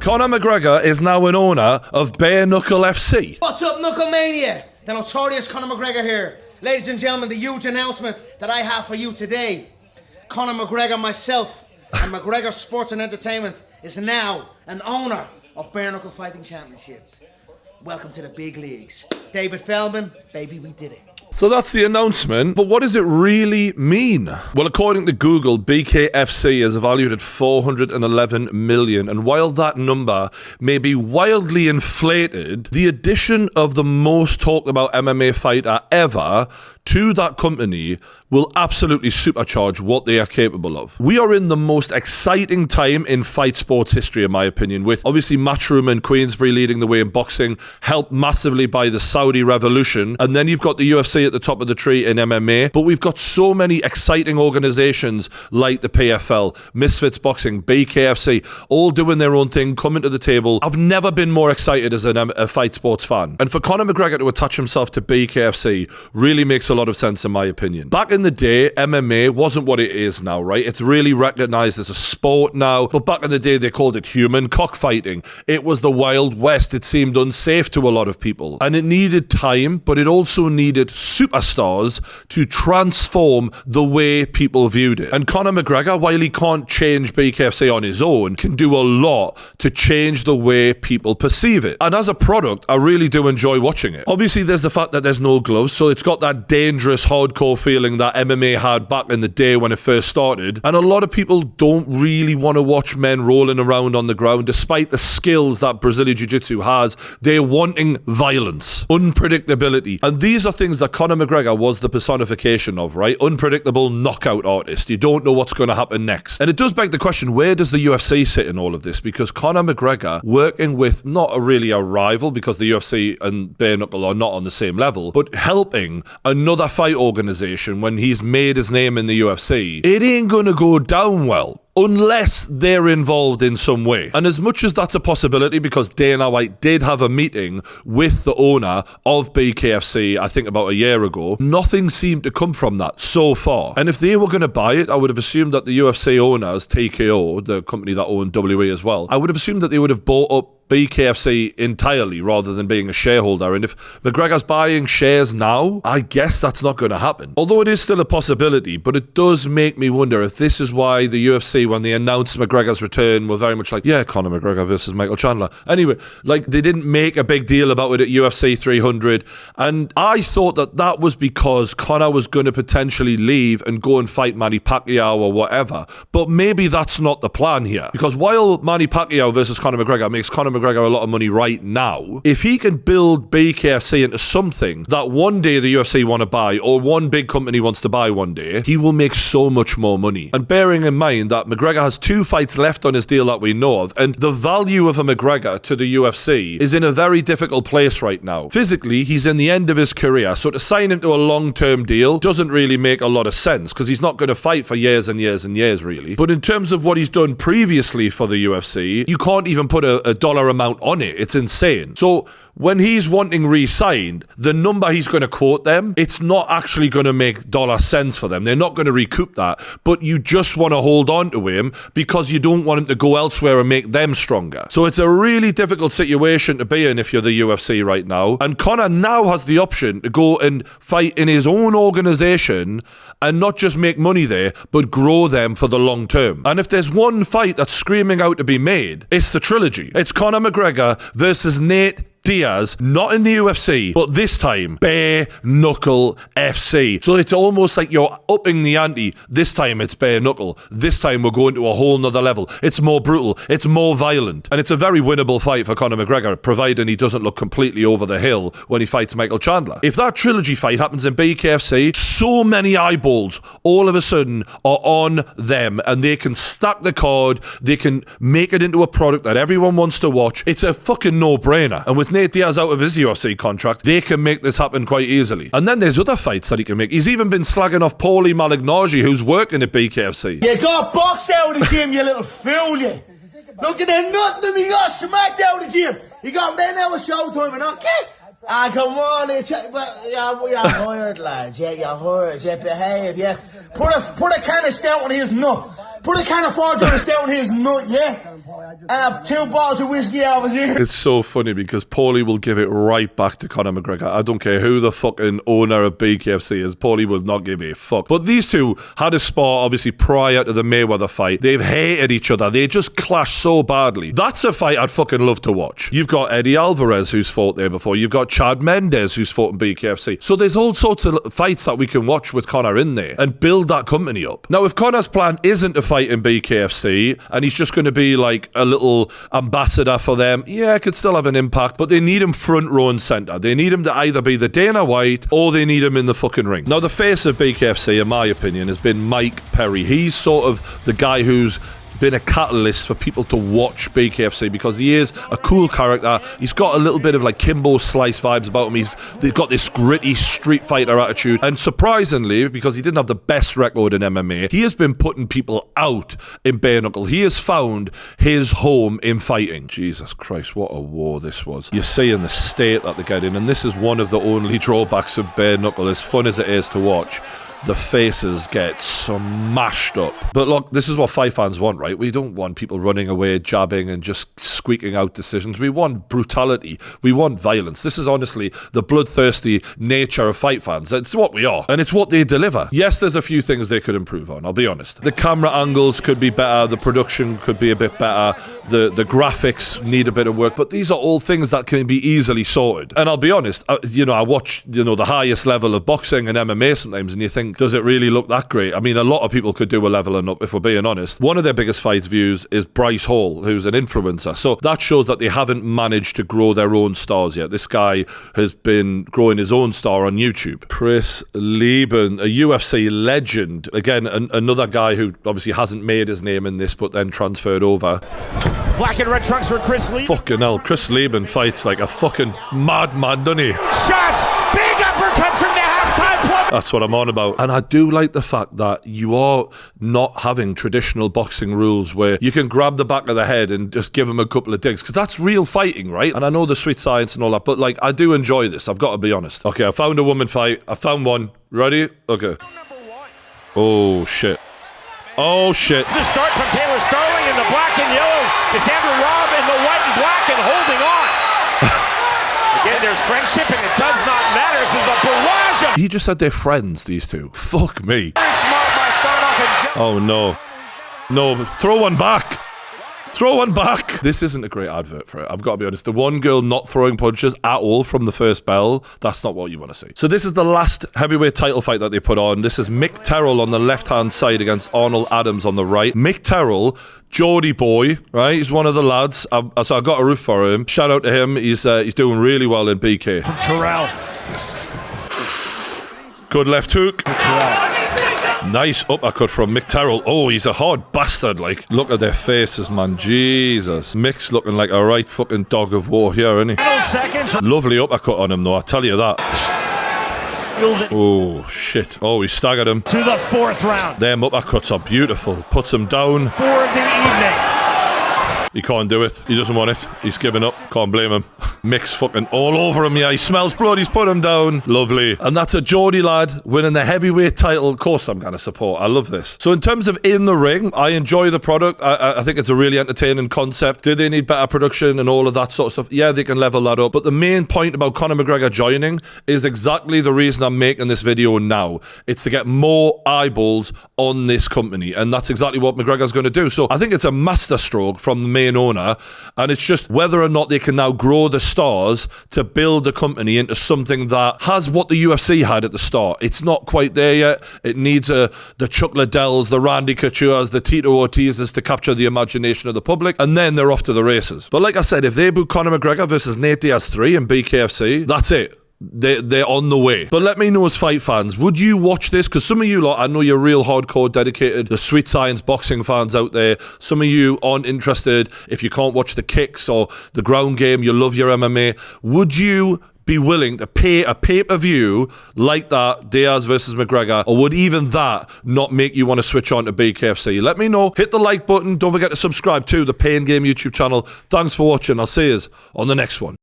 Conor McGregor is now an owner of Bare Knuckle FC. What's up, Knuckle Mania? The notorious Conor McGregor here. Ladies and gentlemen, the huge announcement that I have for you today. Conor McGregor, myself, and McGregor Sports and Entertainment is now an owner of Bare Knuckle Fighting Championship. Welcome to the big leagues. David Feldman, baby, we did it. So that's the announcement, but what does it really mean? Well, according to Google, BKFC is valued at 411 million, and while that number may be wildly inflated, the addition of the most talked about MMA fighter ever to that company will absolutely supercharge what they are capable of. We are in the most exciting time in fight sports history, in my opinion, with obviously Matchroom and Queensberry leading the way in boxing, helped massively by the Saudi revolution, and then you've got the UFC at the top of the tree in MMA, but we've got so many exciting organizations like the PFL, Misfits Boxing, BKFC, all doing their own thing, coming to the table. I've never been more excited as a fight sports fan. And for Conor McGregor to attach himself to BKFC really makes a lot of sense in my opinion. Back in the day, MMA wasn't what it is now, right? It's really recognized as a sport now, but back in the day they called it human cockfighting. It was the Wild West. It seemed unsafe to a lot of people. And it needed time, but it also needed superstars to transform the way people viewed it. And Conor McGregor, while he can't change BKFC on his own, can do a lot to change the way people perceive it. And as a product, I really do enjoy watching it. Obviously, there's the fact that there's no gloves, so it's got that dangerous, hardcore feeling that MMA had back in the day when it first started. And a lot of people don't really want to watch men rolling around on the ground, despite the skills that Brazilian Jiu-Jitsu has. They're wanting violence, unpredictability. And these are things that Conor McGregor was the personification of, right? Unpredictable knockout artist. You don't know what's going to happen next. And it does beg the question, where does the UFC sit in all of this? Because Conor McGregor, working with not really a rival, because the UFC and Bare Knuckle are not on the same level, but helping another fight organization when he's made his name in the UFC, it ain't going to go down well unless they're involved in some way. And as much as that's a possibility, because Dana White did have a meeting with the owner of BKFC, I think about a year ago, nothing seemed to come from that so far. And if they were going to buy it, I would have assumed that the UFC owners, TKO, the company that owned WE as well, I would have assumed that they would have bought up BKFC entirely rather than being a shareholder. And if McGregor's buying shares now, I guess that's not going to happen. Although it is still a possibility, but it does make me wonder if this is why the UFC, when they announced McGregor's return, were very much like, yeah, Conor McGregor versus Michael Chandler. Anyway, like they didn't make a big deal about it at UFC 300. And I thought that that was because Conor was going to potentially leave and go and fight Manny Pacquiao or whatever. But maybe that's not the plan here. Because while Manny Pacquiao versus Conor McGregor makes Conor McGregor a lot of money right now, if he can build BKFC into something that one day the UFC want to buy, or one big company wants to buy one day, he will make so much more money. And bearing in mind that McGregor has 2 fights left on his deal that we know of, and the value of a McGregor to the UFC is in a very difficult place right now. Physically, he's in the end of his career, so to sign him to a long-term deal doesn't really make a lot of sense, because he's not going to fight for years and years and years, really. But in terms of what he's done previously for the UFC, you can't even put a dollar amount on it. It's insane. So when he's wanting re-signed, the number he's going to quote them, it's not actually going to make dollar sense for them. They're not going to recoup that, but you just want to hold on to him because you don't want him to go elsewhere and make them stronger. So it's a really difficult situation to be in if you're the UFC right now. And Conor now has the option to go and fight in his own organization and not just make money there, but grow them for the long term. And if there's one fight that's screaming out to be made, it's the trilogy. It's Conor McGregor versus Nate Diaz, not in the UFC, but this time, Bare Knuckle FC. So it's almost like you're upping the ante. This time it's Bare Knuckle. This time we're going to a whole nother level. It's more brutal. It's more violent. And it's a very winnable fight for Conor McGregor, provided he doesn't look completely over the hill when he fights Michael Chandler. If that trilogy fight happens in BKFC, so many eyeballs all of a sudden are on them, and they can stack the card. They can make it into a product that everyone wants to watch. It's a fucking no-brainer. And with Nate Diaz out of his UFC contract, they can make this happen quite easily. And then there's other fights that he can make. He's even been slagging off Paulie Malignaggi, who's working at BKFC. You got boxed out of the gym, you little fool, you. Look at that nothing, he got smacked out of the gym. He got men out with showtime and okay. Come on, you're hired, lads. Yeah, you're hired. Yeah, behave, yeah. Put a can of stout on his nut. Put a can of 4 down stout on his nut, yeah. and 2 bottles of whiskey out of his ear. It's so funny because Paulie will give it right back to Conor McGregor. I don't care who the fucking owner of BKFC is. Paulie will not give a fuck. But these two had a spar, obviously, prior to the Mayweather fight. They've hated each other. They just clashed so badly. That's a fight I'd fucking love to watch. You've got Eddie Alvarez, who's fought there before. You've got Chad Mendes, who's fought in BKFC. So there's all sorts of fights that we can watch with Conor in there and build that company up. Now, if Conor's plan isn't to fight in BKFC and he's just going to be like a little ambassador for them, yeah, it could still have an impact, but they need him front row and centre. They need him to either be the Dana White or they need him in the fucking ring. Now, the face of BKFC, in my opinion, has been Mike Perry. He's sort of the guy who's been a catalyst for people to watch BKFC because he is a cool character. He's got a little bit of like Kimbo Slice vibes about him. They've got this gritty street fighter attitude, and surprisingly, because he didn't have the best record in MMA, he has been putting people out in bare knuckle. He has found his home in fighting. Jesus Christ, what a war this was. You're seeing the state that they're getting, and this is one of the only drawbacks of bare knuckle, as fun as it is to watch. The faces get smashed up. But look, this is what fight fans want, right? We don't want people running away, jabbing and just squeaking out decisions. We want brutality. We want violence. This is honestly the bloodthirsty nature of fight fans. It's what we are. And it's what they deliver. Yes, there's a few things they could improve on, I'll be honest. The camera angles could be better. The production could be a bit better. The graphics need a bit of work. But these are all things that can be easily sorted. And I'll be honest, I watch, the highest level of boxing and MMA sometimes, and you think, does it really look that great? I mean, a lot of people could do a leveling up, if we're being honest. One of their biggest fight views is Bryce Hall, who's an influencer. So that shows that they haven't managed to grow their own stars yet. This guy has been growing his own star on YouTube. Chris Lieben, a UFC legend. Again, another guy who obviously hasn't made his name in this, but then transferred over. Black and red trunks for Chris Lieben. Fucking hell, Chris Lieben fights like a fucking madman, doesn't he? Shots! Big uppercut from the halftime plummet. That's what I'm on about. And I do like the fact that you are not having traditional boxing rules where you can grab the back of the head and just give him a couple of digs, because that's real fighting, right? And I know the sweet science and all that, but like, I do enjoy this. I've got to be honest. Okay, I found a woman fight. I found one. Ready? Okay. Oh, shit. Oh, shit. This is a start from Taylor Starling in the black and yellow. Cassandra Robb in the white and black and holding on. Again, there's friendship and it does not matter. This is a barrage. He just said they're friends, these two. Fuck me. Very smart by start off and oh, no. No, throw one back. Throw one back. This isn't a great advert for it. I've got to be honest. The one girl not throwing punches at all from the first bell, that's not what you want to see. So this is the last heavyweight title fight that they put on. This is Mick Terrell on the left-hand side against Arnold Adams on the right. Mick Terrell, Geordie boy, right? He's one of the lads. So I got a roof for him. Shout out to him. He's doing really well in BK. from Terrell. Good left hook. Terrell. Nice uppercut from Mick Terrell. Oh, he's a hard bastard. Like, look at their faces, man. Jesus. Mick's looking like a right fucking dog of war here, isn't he? Seconds. Lovely uppercut on him, though. I tell you that. Oh, shit. Oh, he staggered him. To the fourth round. Them uppercuts are beautiful. Puts him down. For the evening. He can't do it. He doesn't want it. He's given up. Can't blame him. Mick's fucking all over him. Yeah, he smells blood. He's put him down. Lovely. And that's a Geordie lad winning the heavyweight title. Of course I'm going to support. I love this. So in terms of in the ring, I enjoy the product. I think it's a really entertaining concept. Do they need better production and all of that sort of stuff? Yeah, they can level that up. But the main point about Conor McGregor joining is exactly the reason I'm making this video now. It's to get more eyeballs on this company. And that's exactly what McGregor's going to do. So I think it's a masterstroke from the main owner, and it's just whether or not they can now grow the stars to build the company into something that has what the UFC had at the start. It's not quite there yet. It needs the Chuck Liddells, the Randy Couture's, the Tito Ortiz's to capture the imagination of the public, and then they're off to the races. But like I said, if they book Conor McGregor versus Nate Diaz 3 in BKFC, that's it. They're on the way. But let me know as fight fans, would you watch this? Because some of you lot, I know you're real hardcore dedicated, the sweet science boxing fans out there. Some of you aren't interested if you can't watch the kicks or the ground game, you love your MMA. Would you be willing to pay a pay-per-view like that, Diaz versus McGregor, or would even that not make you want to switch on to BKFC? Let me know. Hit the like button. Don't forget to subscribe to the Pain Game YouTube channel. Thanks for watching. I'll see you on the next one.